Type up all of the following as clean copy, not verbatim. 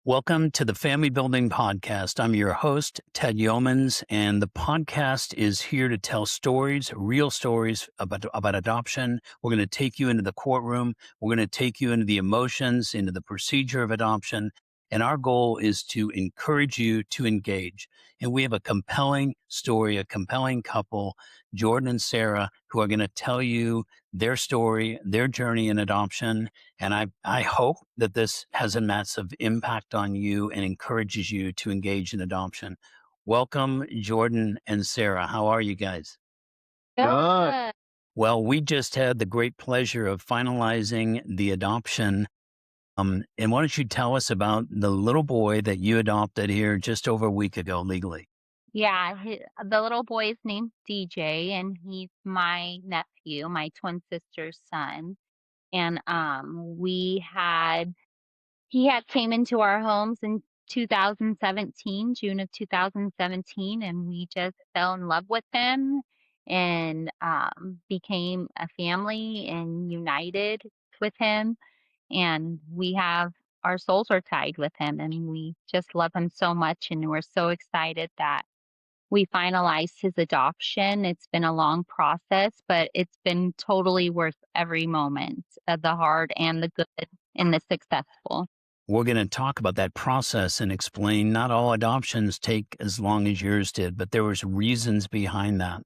Welcome to the Family Building Podcast. I'm your host, Ted Yeomans, and the podcast is here to tell stories, real stories about adoption. We're going to take you into the courtroom. We're going to take you into the emotions, into the procedure of adoption. And our goal is to encourage you to engage. And we have a compelling story, a compelling couple, Jordan and Sara, who are going to tell you their story, their journey in adoption. And I hope that this has a massive impact on you and encourages you to engage in adoption. Welcome, Jordan and Sara. How are you guys? Good. Well, we just had the great pleasure of finalizing the adoption. And why don't you tell us about the little boy that you adopted here just over a week ago legally? Yeah, the little boy is named DJ, and he's my nephew, my twin sister's son. And he had came into our homes in 2017, June of 2017, and we just fell in love with him and became a family and united with him. And we have our souls are tied with him, and we just love him so much, and we're so excited that we finalized his adoption. It's been a long process, but it's been totally worth every moment of the hard and the good and the successful. We're going to talk about that process and explain not all adoptions take as long as yours did, but there was reasons behind that.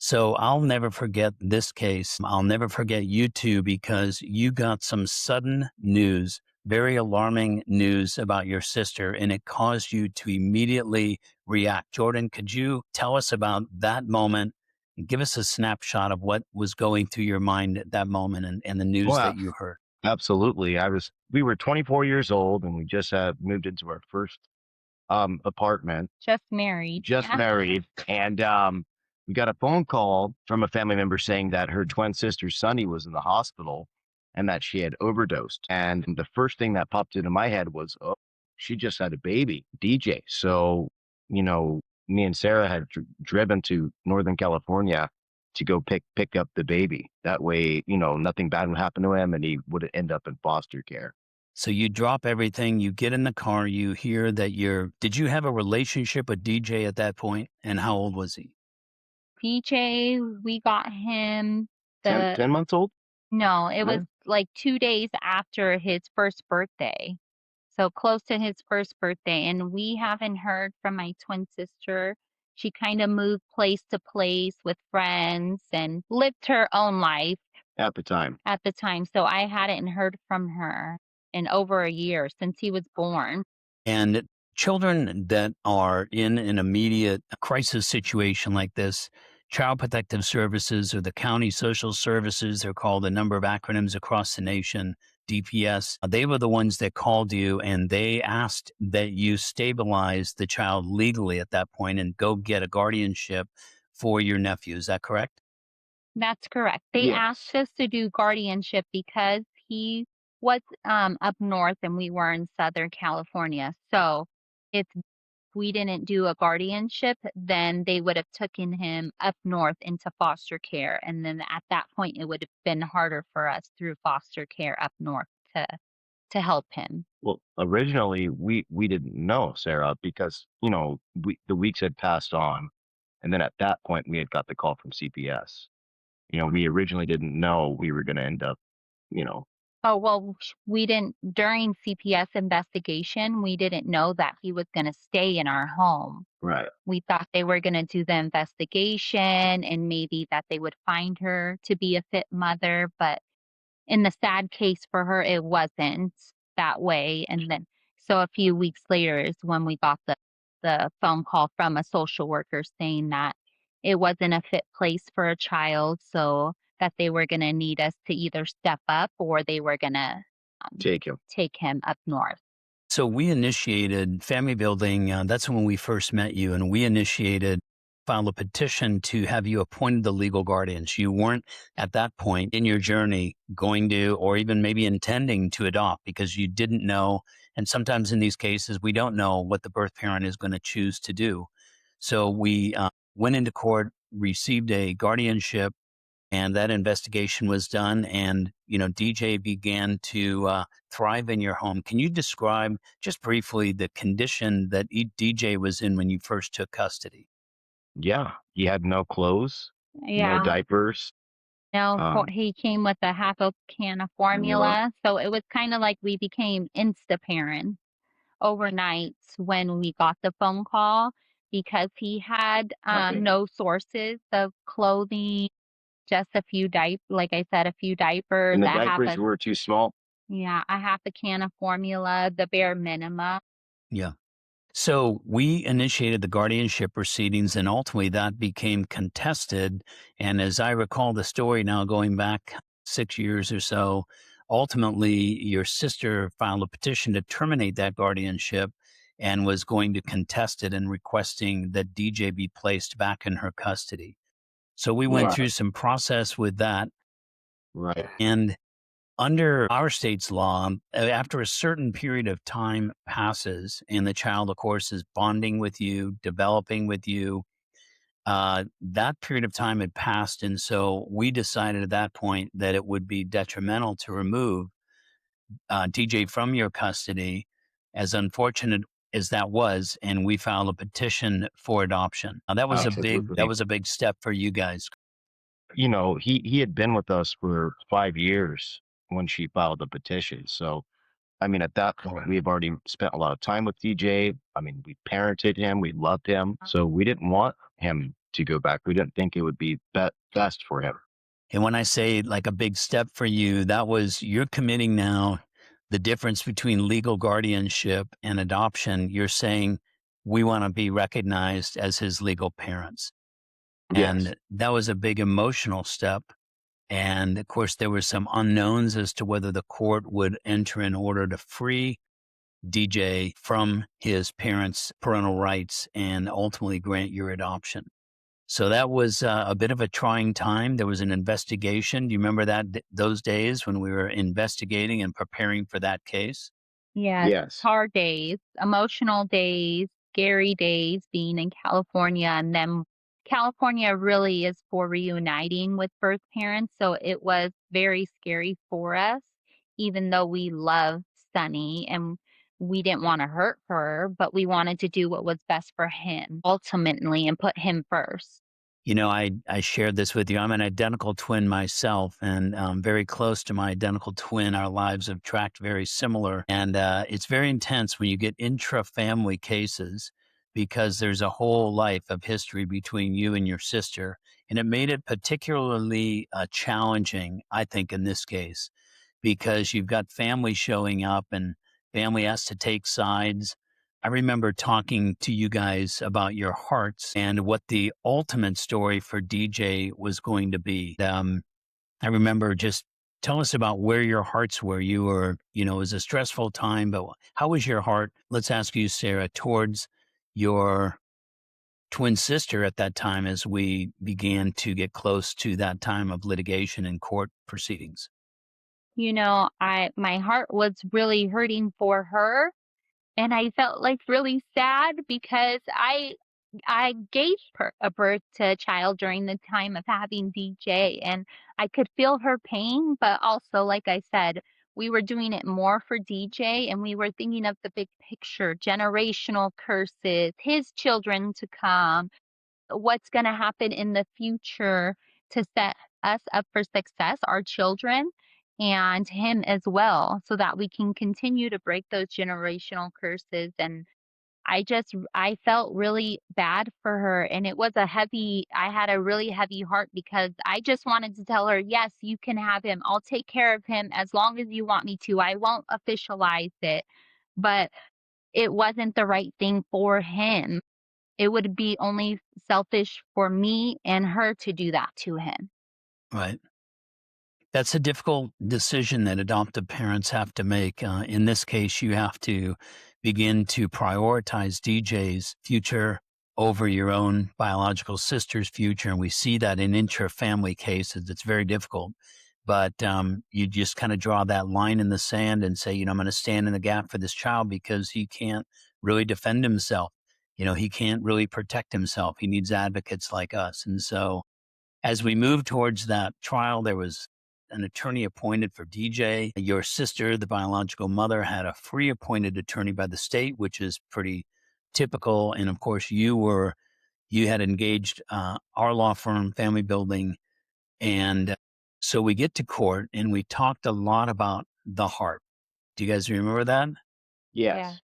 So I'll never forget this case. I'll never forget you two because you got some sudden news, very alarming news about your sister, and it caused you to immediately react. Jordan, could you tell us about that moment and give us a snapshot of what was going through your mind at that moment and the news Well, that you heard? absolutely. We were 24 years old and we just had moved into our first apartment, Just married. just Yeah. married. And we got a phone call from a family member saying that her twin sister, Sunny, was in the hospital and that she had overdosed. And the first thing that popped into my head was, oh, she just had a baby, DJ. So, me and Sarah had driven to Northern California to go pick up the baby. That way, nothing bad would happen to him and he would end up in foster care. So you drop everything, you get in the car, you hear that did you have a relationship with DJ at that point? And how old was he? DJ, we got him 10 months old? no, it No? was like 2 days after his first birthday. So close to his first birthday, and we haven't heard from my twin sister. She kinda moved place to place with friends and lived her own life At the time. at the time, so I hadn't heard from her in over a year since he was born. And children that are in an immediate crisis situation like this, Child Protective Services or the county social services, they're called a number of acronyms across the nation, DPS, they were the ones that called you and they asked that you stabilize the child legally at that point and go get a guardianship for your nephew. Is that correct? That's correct. They Yes. asked us to do guardianship because he was, up north and we were in Southern California. So if we didn't do a guardianship, then they would have taken him up north into foster care. And then at that point, it would have been harder for us through foster care up north to help him. Well, originally we didn't know, Sarah, because, the weeks had passed on. And then at that point we had got the call from CPS. We originally didn't know we were gonna end up, you know, Oh, well, we didn't during CPS investigation, we didn't know that he was gonna stay in our home. right. We thought they were gonna do the investigation and maybe that they would find her to be a fit mother, but in the sad case for her, it wasn't that way, and then so a few weeks later is when we got the phone call from a social worker saying that it wasn't a fit place for a child, so that they were gonna need us to either step up or they were gonna, Take him. take him up north. So we initiated family building. That's when we first met you, and we filed a petition to have you appointed the legal guardians. You weren't at that point in your journey going to, or even maybe intending to adopt because you didn't know. And sometimes in these cases, we don't know what the birth parent is going to choose to do. So we went into court, received a guardianship And that investigation was done, and DJ began to thrive in your home. Can you describe just briefly the condition that DJ was in when you first took custody? Yeah, he had no clothes, no Yeah. diapers, No, um, he came with a half a can of formula. formula, so it was kinda like we became insta-parents overnight when we got the phone call because he had, Right. no sources of clothing, just a few like I said, a few diapers, And the a half diapers a were too small. yeah, a half a can of formula, the bare minimum. Yeah. So we initiated the guardianship proceedings, and ultimately that became contested. And as I recall the story now, going back 6 years or so, ultimately your sister filed a petition to terminate that guardianship and was going to contest it and requesting that DJ be placed back in her custody. So we went through Right. some process with that. Right. And under our state's law, after a certain period of time passes and the child, of course, is bonding with you, developing with you, that period of time had passed. And so we decided at that point that it would be detrimental to remove DJ from your custody, as unfortunate as that was. And we filed a petition for adoption. Now, that Absolutely. was a big step for you guys. He had been with us for 5 years when she filed the petition. So I mean, at that point, we have already spent a lot of time with DJ. I mean, we parented him, we loved him, so we didn't want him to go back. We didn't think it would be best for him. And when I say like a big step for you, that was you're committing now the difference between legal guardianship and adoption. You're saying we want to be recognized as his legal parents. Yes. And that was a big emotional step. And of course, there were some unknowns as to whether the court would enter an order to free DJ from his parents' parental rights and ultimately grant your adoption. So that was a bit of a trying time. There was an investigation. Do you remember those days when we were investigating and preparing for that case? Yes, Yes. hard days, emotional days, scary days being in California, and then California really is for reuniting with birth parents, so it was very scary for us, even though we loved Sunny and we didn't wanna hurt her, but we wanted to do what was best for him ultimately and put him first. I shared this with you. I'm an identical twin myself, and very close to my identical twin. Our lives have tracked very similar, and it's very intense when you get intra-family cases because there's a whole life of history between you and your sister, and it made it particularly challenging, I think, in this case, because you've got family showing up and family has to take sides. I remember talking to you guys about your hearts and what the ultimate story for DJ was going to be. I remember just tell us about where your hearts were. You were, it was a stressful time, but how was your heart? Let's ask you, Sarah, towards your twin sister at that time as we began to get close to that time of litigation and court proceedings. I my heart was really hurting for her. And I felt, like, really sad because I gave a birth to a child during the time of having DJ, and I could feel her pain, but also, like I said, we were doing it more for DJ, and we were thinking of the big picture, generational curses, his children to come, what's gonna happen in the future to set us up for success, our children, and him as well, so that we can continue to break those generational curses. And I felt really bad for her, and I had a really heavy heart because I just wanted to tell her, "Yes, you can have him. I'll take care of him as long as you want me to. I won't officialize it." But it wasn't the right thing for him. It would be only selfish for me and her to do that to him. Right. That's a difficult decision that adoptive parents have to make. In this case, you have to begin to prioritize DJ's future over your own biological sister's future. And we see that in intra-family cases. It's very difficult. But you just kind of draw that line in the sand and say, I'm going to stand in the gap for this child because he can't really defend himself. He can't really protect himself. He needs advocates like us. And so As we moved towards that trial, there was an attorney appointed for DJ. Your sister, the biological mother, had a free appointed attorney by the state, which is pretty typical. And of course, you had engaged our law firm, Family Building. And so we get to court and we talked a lot about the heart. Do you guys remember that? Yeah. Yes.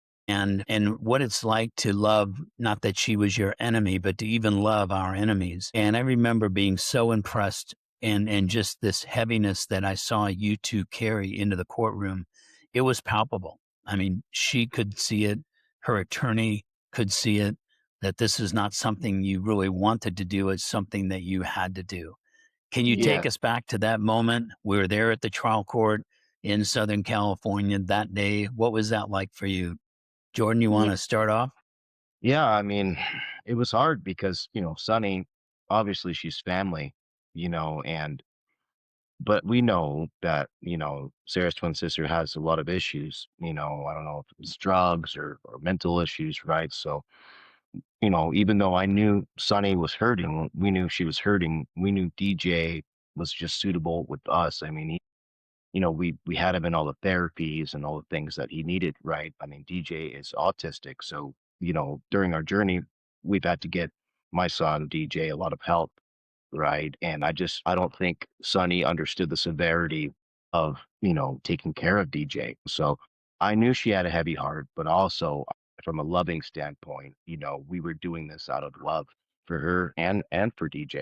And what it's like to love, not that she was your enemy, but to even love our enemies. And I remember being so impressed and just this heaviness that I saw you two carry into the courtroom. It was palpable. I mean, she could see it. Her attorney could see it, that this is not something you really wanted to do. It's something that you had to do. Can you take Yes. us back to that moment? We were there at the trial court in Southern California that day. What was that like for you? Jordan, you want Yeah. to start off? Yeah. I mean, it was hard because, Sunny, obviously she's family, but we know that, Sarah's twin sister has a lot of issues, I don't know if it's drugs or mental issues, right? So, even though I knew Sunny was hurting, we knew she was hurting. We knew DJ was just suitable with us. I mean, we had him in all the therapies and all the things that he needed, right? I mean, DJ is autistic. So, during our journey, we've had to get my son, DJ, a lot of help, right? And I don't think Sonny understood the severity of, taking care of DJ. So I knew she had a heavy heart, but also from a loving standpoint, we were doing this out of love for her and for DJ.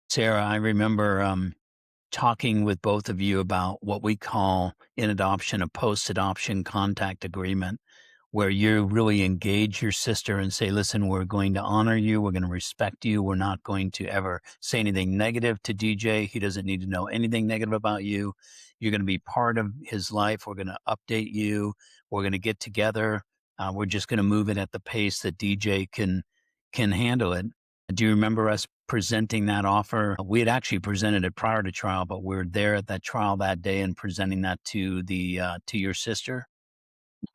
Sarah, I remember talking with both of you about what we call in adoption a post adoption contact agreement, where you really engage your sister and say, listen, we're going to honor you. We're going to respect you. We're not going to ever say anything negative to DJ. He doesn't need to know anything negative about you. You're going to be part of his life. We're going to update you. We're going to get together. We're just going to move it at the pace that DJ can handle it. Do you remember us presenting that offer? We had actually presented it prior to trial, but we were there at that trial that day and presenting that to to your sister.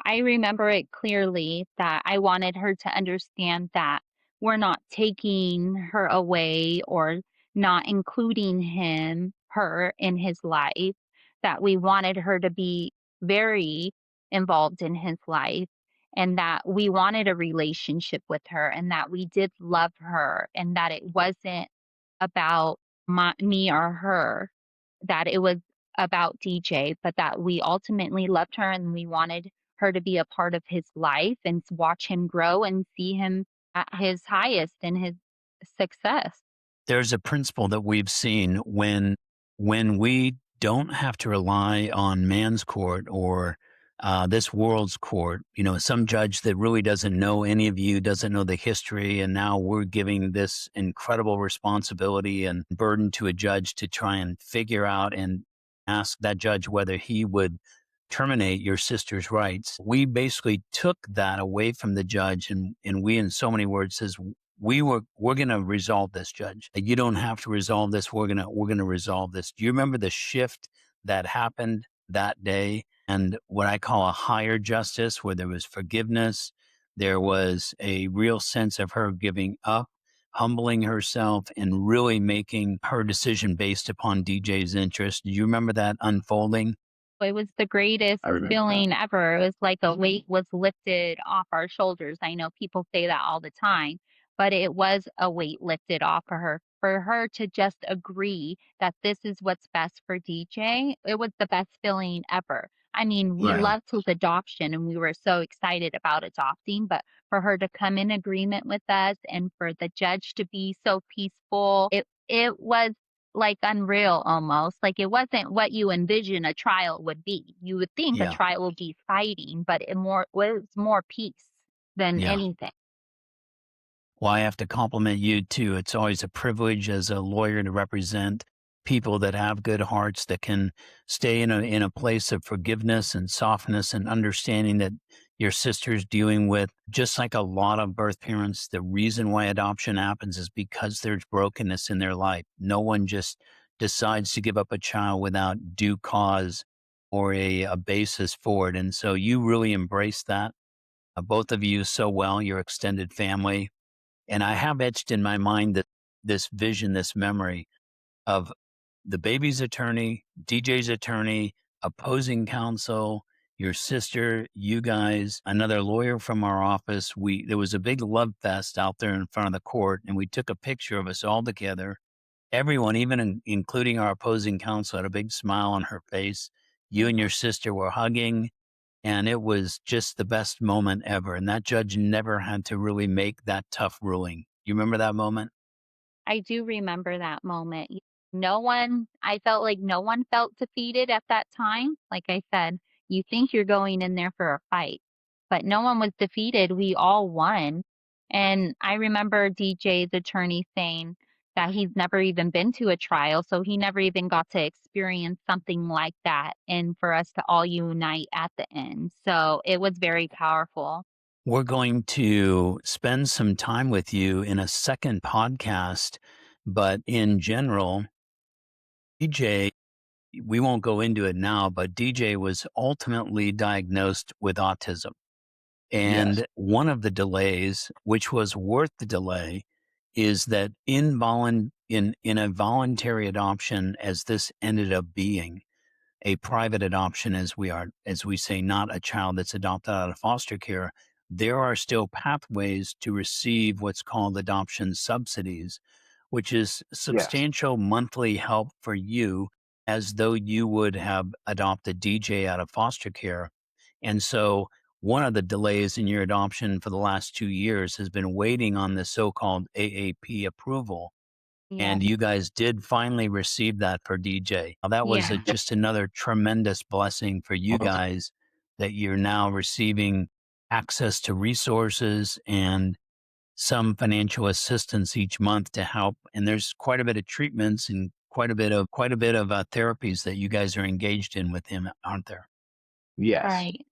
I remember it clearly that I wanted her to understand that we're not taking her away or not including her in his life, that we wanted her to be very involved in his life, and that we wanted a relationship with her, and that we did love her, and that it wasn't about me or her, that it was about DJ, but that we ultimately loved her and we wanted her to be a part of his life and watch him grow and see him at his highest in his success. There's a principle that we've seen when we don't have to rely on man's court or this world's court, some judge that really doesn't know any of you, doesn't know the history, and now we're giving this incredible responsibility and burden to a judge to try and figure out and ask that judge whether he would terminate your sister's rights. We basically took that away from the judge, and we, in so many words, says we're going to resolve this, judge. You don't have to resolve this. We're going to resolve this. Do you remember the shift that happened that day? And what I call a higher justice, where there was forgiveness, there was a real sense of her giving up, humbling herself, and really making her decision based upon DJ's interest. Do you remember that unfolding? It was the greatest I remember that. feeling ever. It was like a weight was lifted off our shoulders. I know people say that all the time, but it was a weight lifted off of her. For her to just agree that this is what's best for DJ, it was the best feeling ever. I mean, we Right. loved his adoption and we were so excited about adopting, but for her to come in agreement with us and for the judge to be so peaceful, it was like unreal almost. Like it wasn't what you envision a trial would be. You would think a Yeah. trial would be fighting, but it was more peace than Yeah. anything. Well, I have to compliment you too. It's always a privilege as a lawyer to represent people that have good hearts, that can stay in a place of forgiveness and softness and understanding that your sister's dealing with. Just like a lot of birth parents, the reason why adoption happens is because there's brokenness in their life. No one just decides to give up a child without due cause or a basis for it. And so you really embrace that, both of you so well, your extended family. And I have etched in my mind that this vision, this memory of the baby's attorney, DJ's attorney, opposing counsel, your sister, you guys, another lawyer from our office. There was a big love fest out there in front of the court, and we took a picture of us all together. Everyone, including our opposing counsel, had a big smile on her face. You and your sister were hugging, and it was just the best moment ever. And that judge never had to really make that tough ruling. You remember that moment? I do remember that moment. I felt like no one felt defeated at that time. Like I said, you think you're going in there for a fight, but no one was defeated. We all won. And I remember DJ's attorney saying that he's never even been to a trial, so he never even got to experience something like that, and for us to all unite at the end. So it was very powerful. We're going to spend some time with you in a second podcast, but in general, DJ, we won't go into it now, but DJ was ultimately diagnosed with autism. Yes. And one of the delays, which was worth the delay, is that in a voluntary adoption, as this ended up being, a private adoption, as we say, not a child that's adopted out of foster care, there are still pathways to receive what's called adoption subsidies, which is Yes. substantial monthly help for you as though you would have adopted DJ out of foster care. And so one of the delays in your adoption for the last 2 years has been waiting on the so-called AAP approval, Yeah. and you guys did finally receive that for DJ. Now, that was Yeah. just another tremendous blessing for you guys, that you're now receiving access to resources and some financial assistance each month to help. And there's quite a bit of treatments and quite a bit of therapies that you guys are engaged in with him, aren't there? Yes. Right.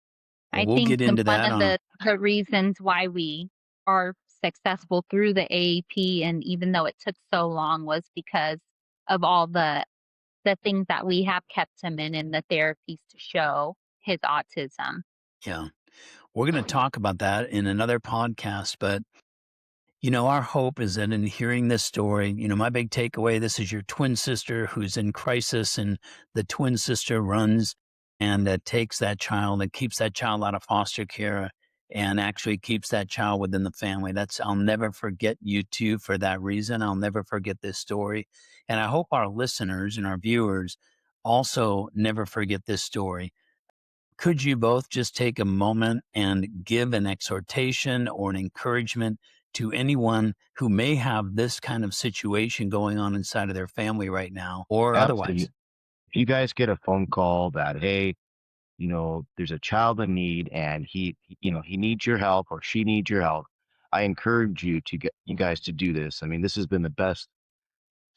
Well, I we'll think get into one that of on. the reasons why we are successful through the AAP, and even though it took so long, was because of all the things that we have kept him in and the therapies to show his autism. Yeah, we're going to talk about that in another podcast, but our hope is that in hearing this story, my big takeaway, this is your twin sister who's in crisis, and the twin sister runs and takes that child and keeps that child out of foster care and actually keeps that child within the family. I'll never forget you two for that reason. I'll never forget this story. And I hope our listeners and our viewers also never forget this story. Could you both just take a moment and give an exhortation or an encouragement to anyone who may have this kind of situation going on inside of their family right now or Absolutely. otherwise? If you guys get a phone call that, hey, there's a child in need and he needs your help or she needs your help, I encourage you to get you guys to do this. I mean, this has been the best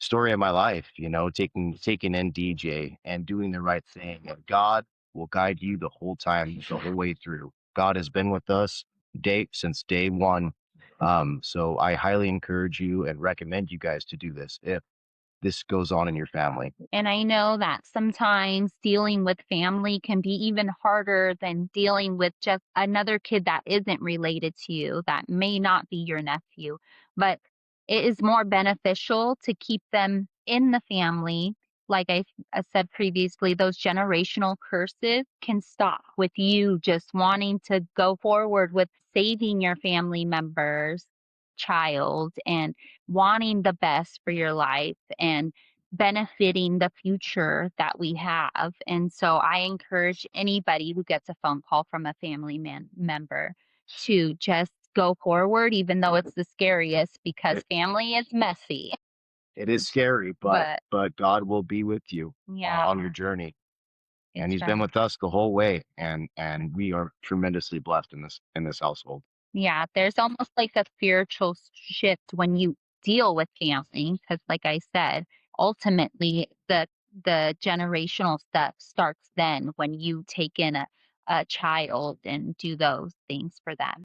story of my life, taking in DJ and doing the right thing. And God will guide you the whole time, the whole way through. God has been with us since day one. So I highly encourage you and recommend you guys to do this if this goes on in your family. And I know that sometimes dealing with family can be even harder than dealing with just another kid that isn't related to you, that may not be your nephew. But it is more beneficial to keep them in the family. Like I said previously, those generational curses can stop with you just wanting to go forward with saving your family member's child and wanting the best for your life and benefiting the future that we have. And so I encourage anybody who gets a phone call from a family member to just go forward, even though it's the scariest, because family is messy. It is scary, But but God will be with you yeah, on your journey, and it's He's been right. with us the whole way, and we are tremendously blessed in this household. Yeah, there's almost like a spiritual shift when you deal with family, because like I said, ultimately the generational stuff starts then when you take in a child and do those things for them.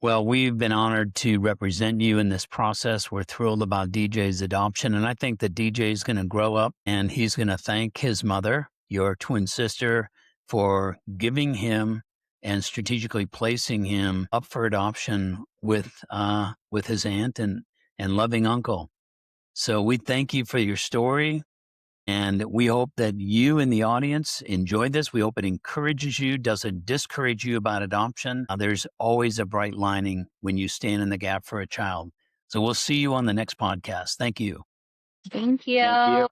Well, we've been honored to represent you in this process. We're thrilled about DJ's adoption. And I think that DJ is going to grow up and he's going to thank his mother, your twin sister, for giving him and strategically placing him up for adoption with his aunt and loving uncle. So we thank you for your story. And we hope that you in the audience enjoyed this. We hope it encourages you, doesn't discourage you about adoption. There's always a bright lining when you stand in the gap for a child. So we'll see you on the next podcast. Thank you. Thank you. Thank you.